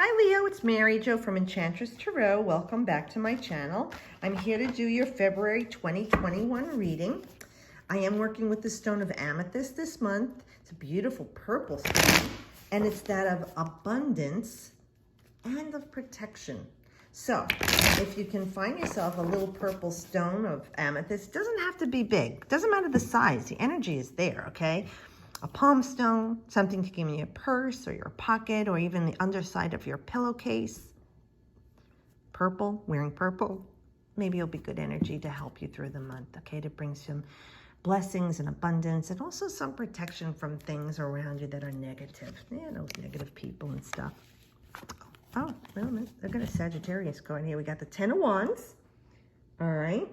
Hi Leo, it's Mary Jo from Enchantress Tarot. Welcome back to my channel. I'm here to do your February 2021 reading. I am working with the stone of amethyst this month. It's a beautiful purple stone, and it's that of abundance and of protection. So if you can find yourself a little purple stone of amethyst, it doesn't have to be big. It doesn't matter the size. The energy is there, okay? A palm stone, something to give in your purse or your pocket or even the underside of your pillowcase. Purple, wearing purple, maybe it'll be good energy to help you through the month, okay? To bring some blessings and abundance and also some protection from things around you that are negative. You know, negative people and stuff. Oh, wait a minute. They've got a Sagittarius going here. We got the 10 of Wands. All right.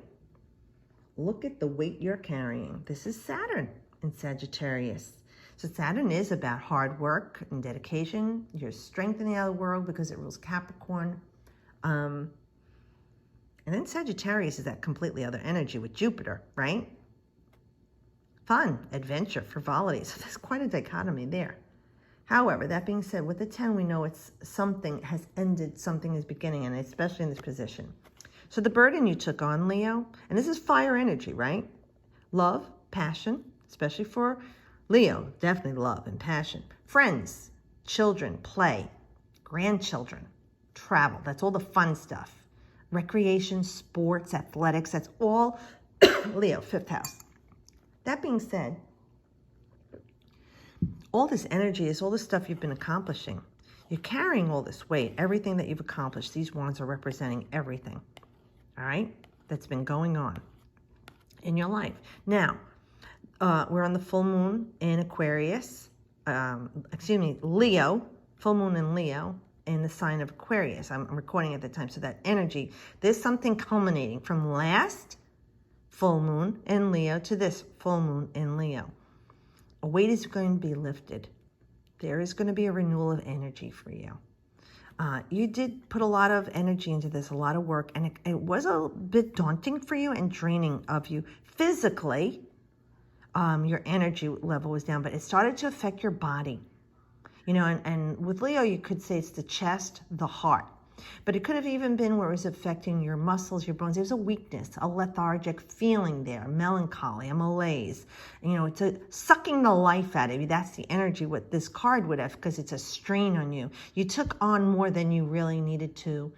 Look at the weight you're carrying. This is Saturn in Sagittarius. So Saturn is about hard work and dedication. You're strengthening out of the world because it rules Capricorn. And then Sagittarius is that completely other energy with Jupiter, right? Fun, adventure, frivolity. So there's quite a dichotomy there. However, that being said, with the 10, we know it's something has ended, something is beginning, and especially in this position. So the burden you took on, Leo, and this is fire energy, right? Love, passion, especially for Leo, definitely love and passion. Friends, children, play, grandchildren, travel. That's all the fun stuff. Recreation, sports, athletics, that's all Leo, 5th house. That being said, all this energy is all the stuff you've been accomplishing. You're carrying all this weight, everything that you've accomplished. These wands are representing everything, all right, that's been going on in your life. Now, we're on the full moon in Aquarius, Leo, full moon in Leo in the sign of Aquarius. I'm recording at the time, so that energy, there's something culminating from last full moon in Leo to this full moon in Leo. A weight is going to be lifted. There is going to be a renewal of energy for you. You did put a lot of energy into this, a lot of work, and it was a bit daunting for you and draining of you physically. Your energy level was down, but it started to affect your body. You know, and with Leo, you could say it's the chest, the heart. But it could have even been where it was affecting your muscles, your bones. There's a weakness, a lethargic feeling there, melancholy, a malaise. You know, it's sucking the life out of you. That's the energy what this card would have, because it's a strain on you. You took on more than you really needed to.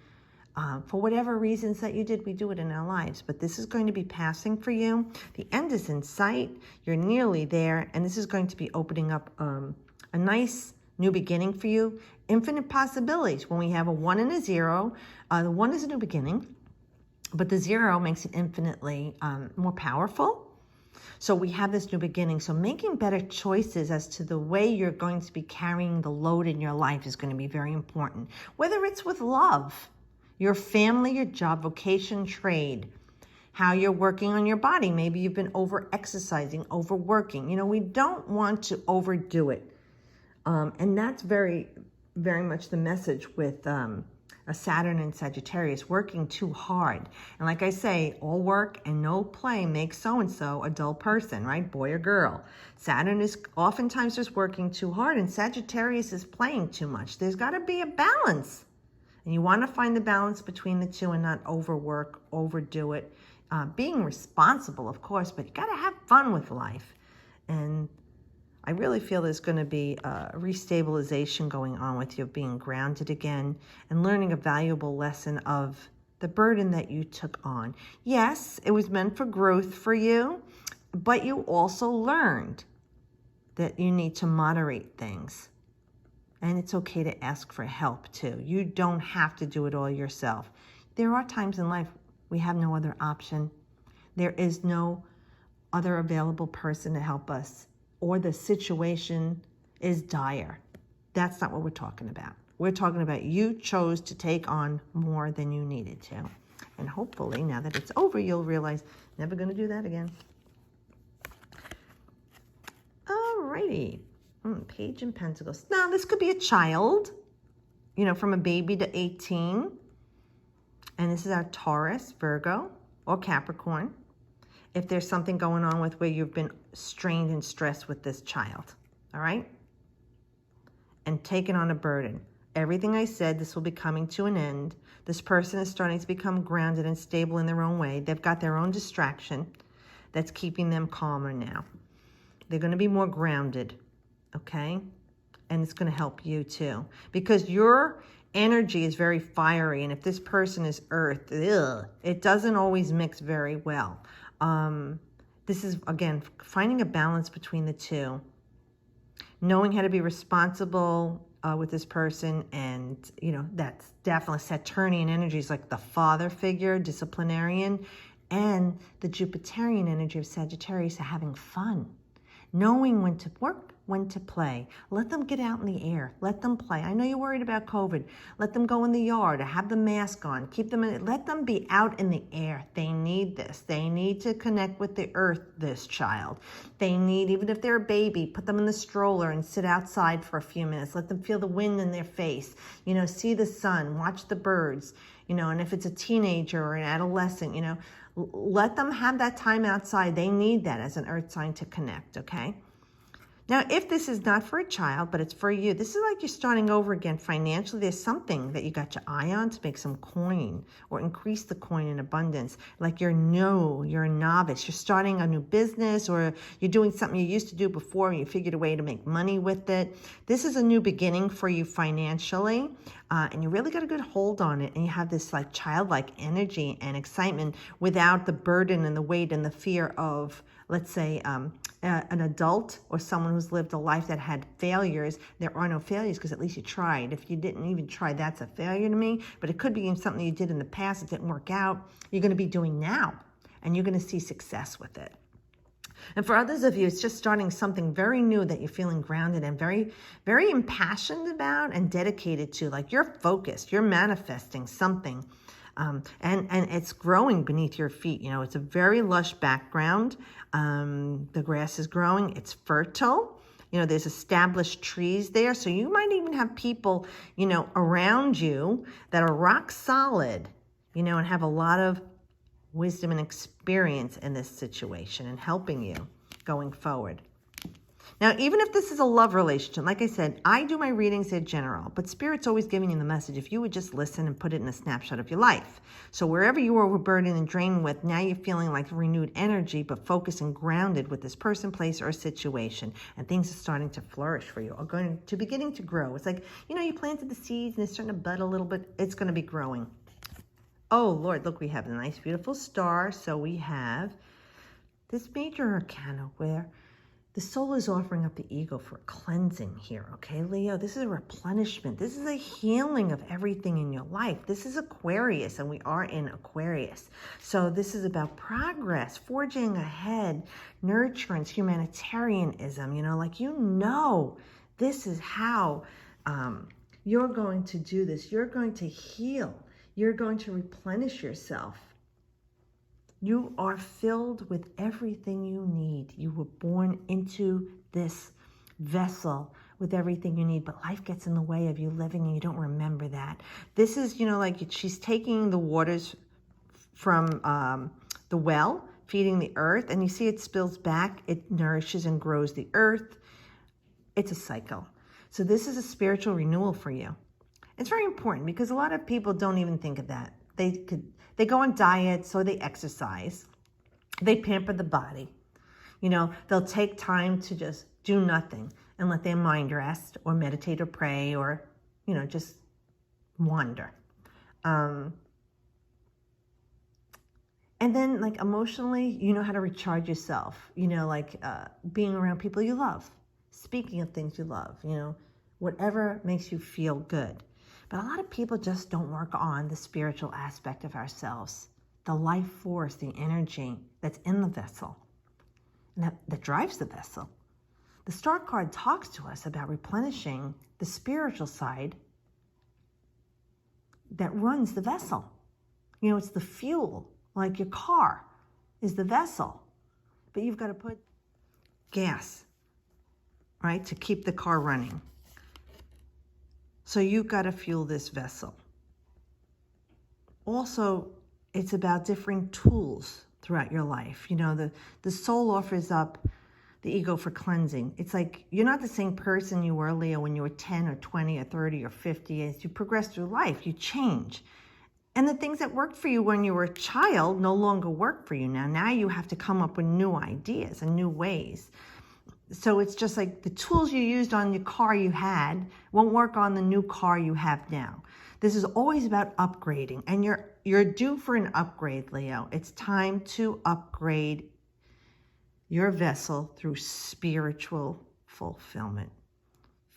For whatever reasons that you did, we do it in our lives. But this is going to be passing for you. The end is in sight. You're nearly there. And this is going to be opening up a nice new beginning for you. Infinite possibilities. When we have a 1 and a 0, the 1 is a new beginning, but the 0 makes it infinitely more powerful. So we have this new beginning. So making better choices as to the way you're going to be carrying the load in your life is going to be very important. Whether it's with love, your family, your job, vocation, trade, how you're working on your body. Maybe you've been over-exercising, overworking. You know, we don't want to overdo it. And that's very, very much the message with a Saturn and Sagittarius, working too hard. And like I say, all work and no play makes so-and-so a dull person, right? Boy or girl. Saturn is oftentimes just working too hard, and Sagittarius is playing too much. There's got to be a balance. And you want to find the balance between the two and not overwork, overdo it. Being responsible, of course, but you got to have fun with life. And I really feel there's going to be a restabilization going on with you, being grounded again and learning a valuable lesson of the burden that you took on. Yes, it was meant for growth for you, but you also learned that you need to moderate things. And it's okay to ask for help too. You don't have to do it all yourself. There are times in life we have no other option. There is no other available person to help us, or the situation is dire. That's not what we're talking about. We're talking about you chose to take on more than you needed to. And hopefully, now that it's over, you'll realize, never going to do that again. Alrighty. Page in Pentacles. Now, this could be a child, you know, from a baby to 18. And this is our Taurus, Virgo, or Capricorn. If there's something going on with where you've been strained and stressed with this child, all right? And taken on a burden. everything I said, this will be coming to an end. This person is starting to become grounded and stable in their own way. They've got their own distraction that's keeping them calmer now. They're going to be more grounded, okay? And it's going to help you too. Because your energy is very fiery, and if this person is earth, it doesn't always mix very well. This is, again, finding a balance between the two. Knowing how to be responsible with this person, and, you know, that's definitely Saturnian energies like the father figure, disciplinarian, and the Jupiterian energy of Sagittarius, having fun. Knowing when to work, when to play. Let them get out in the air. Let them play. I know you're worried about COVID. Let them go in the yard or have the mask on. Keep them in. Let them be out in the air. They need this. They need to connect with the earth, this child. They need, even if they're a baby, put them in the stroller and sit outside for a few minutes. Let them feel the wind in their face. You know, see the sun, watch the birds. You know, and if it's a teenager or an adolescent, you know, let them have that time outside. They need that as an earth sign to connect, okay? Now, if this is not for a child, but it's for you, this is like you're starting over again financially. There's something that you got your eye on to make some coin or increase the coin in abundance. Like you're a novice. You're starting a new business, or you're doing something you used to do before and you figured a way to make money with it. This is a new beginning for you financially, and you really got a good hold on it. And you have this like childlike energy and excitement without the burden and the weight and the fear of, let's say, an adult or someone who's lived a life that had failures. There are no failures because at least you tried. If you didn't even try, that's a failure to me. But it could be in something you did in the past that didn't work out. You're going to be doing now, and you're going to see success with it. And for others of you, it's just starting something very new that you're feeling grounded and very, very impassioned about and dedicated to. Like you're focused, you're manifesting something. And it's growing beneath your feet. You know, it's a very lush background. The grass is growing. It's fertile. You know, there's established trees there. So you might even have people, you know, around you that are rock solid, you know, and have a lot of wisdom and experience in this situation and helping you going forward. Now, even if this is a love relationship, like I said, I do my readings in general, but Spirit's always giving you the message if you would just listen and put it in a snapshot of your life. So wherever you were overburdened and drained with, now you're feeling like renewed energy, but focused and grounded with this person, place, or situation. And things are starting to flourish for you, or going to beginning to grow. It's like, you know, you planted the seeds and it's starting to bud a little bit. It's going to be growing. Oh, Lord, look, we have a nice, beautiful star. So we have this major arcana where the soul is offering up the ego for cleansing here, okay, Leo? This is a replenishment. This is a healing of everything in your life. This is Aquarius, and we are in Aquarius. So this is about progress, forging ahead, nurturance, humanitarianism, you know, like, you know, this is how you're going to do this. You're going to heal. You're going to replenish yourself. You are filled with everything you need. You were born into this vessel with everything you need, but life gets in the way of you living and you don't remember that. This is, you know, like she's taking the waters from the well, feeding the earth, and you see it spills back. It nourishes and grows the earth. It's a cycle. So this is a spiritual renewal for you. It's very important because a lot of people don't even think of that. They go on diets or they exercise. They pamper the body. You know, they'll take time to just do nothing and let their mind rest or meditate or pray or, you know, just wander. And then like emotionally, you know how to recharge yourself, you know, like being around people you love, speaking of things you love, you know, whatever makes you feel good. But a lot of people just don't work on the spiritual aspect of ourselves, the life force, the energy that's in the vessel, and that drives the vessel. The Star card talks to us about replenishing the spiritual side that runs the vessel. You know, it's the fuel, like your car is the vessel, but you've got to put gas, right, to keep the car running. So you've got to fuel this vessel. Also, it's about different tools throughout your life. You know, the soul offers up the ego for cleansing. It's like you're not the same person you were, Leo, when you were 10 or 20 or 30 or 50. As you progress through life, you change. And the things that worked for you when you were a child no longer work for you now. Now you have to come up with new ideas and new ways. So it's just like the tools you used on your car you had won't work on the new car you have now. This is always about upgrading, and you're due for an upgrade, Leo. It's time to upgrade your vessel through spiritual fulfillment,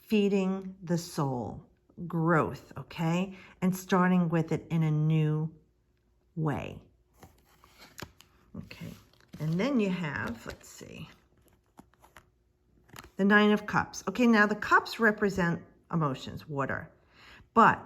feeding the soul, growth, okay? And starting with it in a new way. Okay, and then you have, let's see, the Nine of Cups. Okay, now the cups represent emotions, water. But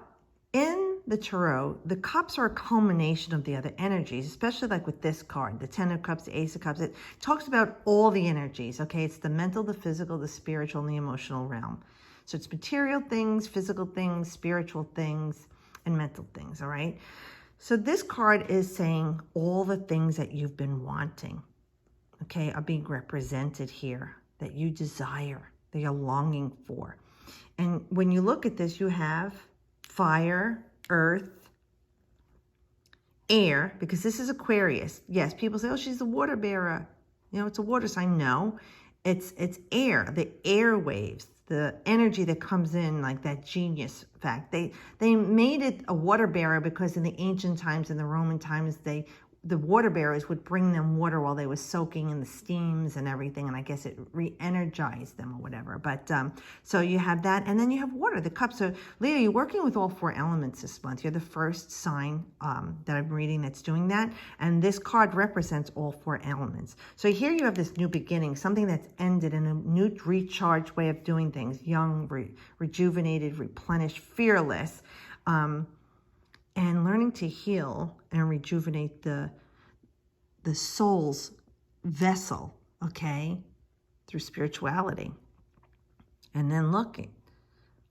in the tarot, the cups are a culmination of the other energies, especially like with this card, the Ten of Cups, the Ace of Cups. It talks about all the energies, okay? It's the mental, the physical, the spiritual, and the emotional realm. So it's material things, physical things, spiritual things, and mental things, all right? So this card is saying all the things that you've been wanting, okay, are being represented here, that you desire, that you're longing for. And when you look at this, you have fire, earth, air, because this is Aquarius. Yes, people say, oh, she's a water bearer. You know, it's a water sign. No, it's air, the airwaves, the energy that comes in, like that genius fact. They made it a water bearer because in the ancient times, in the Roman times, the water bearers would bring them water while they were soaking in the steams and everything, and I guess it re-energized them or whatever. But so you have that, and then you have water, the cup. So Leo, you're working with all four elements this month. You're the first sign that I'm reading that's doing that, and this card represents all four elements. So here you have this new beginning, something that's ended in a new recharged way of doing things, young, rejuvenated, replenished, fearless. And learning to heal and rejuvenate the soul's vessel, okay, through spirituality. And then looking,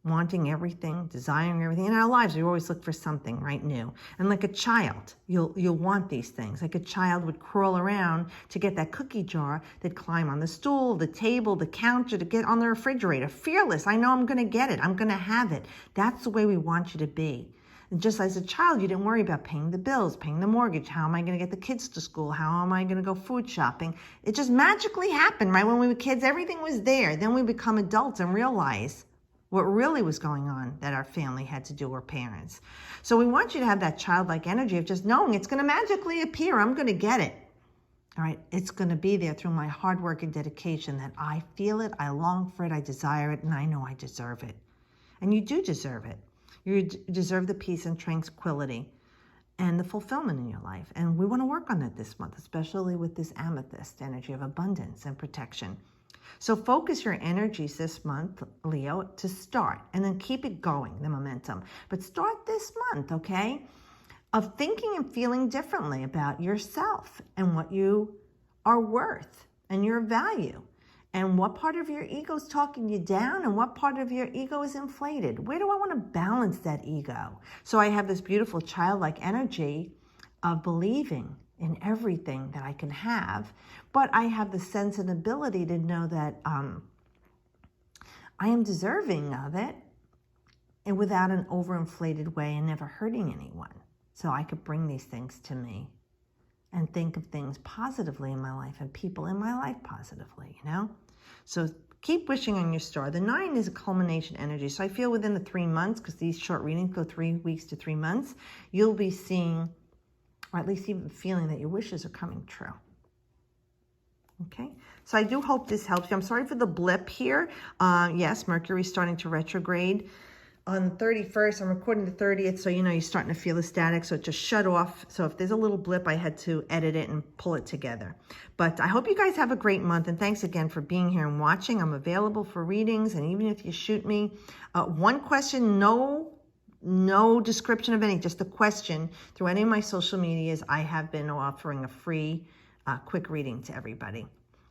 wanting everything, desiring everything. In our lives, we always look for something, right, new. And like a child, you'll want these things. Like a child would crawl around to get that cookie jar. They'd climb on the stool, the table, the counter, to get on the refrigerator. Fearless, I know I'm going to get it. I'm going to have it. That's the way we want you to be. And just as a child, you didn't worry about paying the bills, paying the mortgage. How am I going to get the kids to school? How am I going to go food shopping? It just magically happened, right? When we were kids, everything was there. Then we become adults and realize what really was going on that our family had to do, or parents. So we want you to have that childlike energy of just knowing it's going to magically appear. I'm going to get it. All right, it's going to be there through my hard work and dedication, that I feel it, I long for it, I desire it, and I know I deserve it. And you do deserve it. You deserve the peace and tranquility and the fulfillment in your life. And we want to work on that this month, especially with this amethyst energy of abundance and protection. So focus your energies this month, Leo, to start, and then keep it going, the momentum. But start this month, okay, of thinking and feeling differently about yourself and what you are worth and your value. And what part of your ego is talking you down, and what part of your ego is inflated? Where do I want to balance that ego? So I have this beautiful childlike energy of believing in everything that I can have, but I have the sense and ability to know that I am deserving of it, and without an overinflated way and never hurting anyone. So I could bring these things to me and think of things positively in my life and people in my life positively, you know? So keep wishing on your star. The 9 is a culmination energy. So I feel within the 3 months, because these short readings go 3 weeks to 3 months, you'll be seeing, or at least even feeling, that your wishes are coming true. Okay, so I do hope this helps you. I'm sorry for the blip here. Yes, Mercury's starting to retrograde. On the 31st, I'm recording the 30th, so you know you're starting to feel the static, so it just shut off. So if there's a little blip, I had to edit it and pull it together. But I hope you guys have a great month, and thanks again for being here and watching. I'm available for readings, and even if you shoot me one question, no description of any, just a question, through any of my social medias, I have been offering a free quick reading to everybody.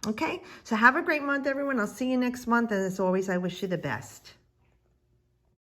Okay, so have a great month, everyone. I'll see you next month, and as always, I wish you the best.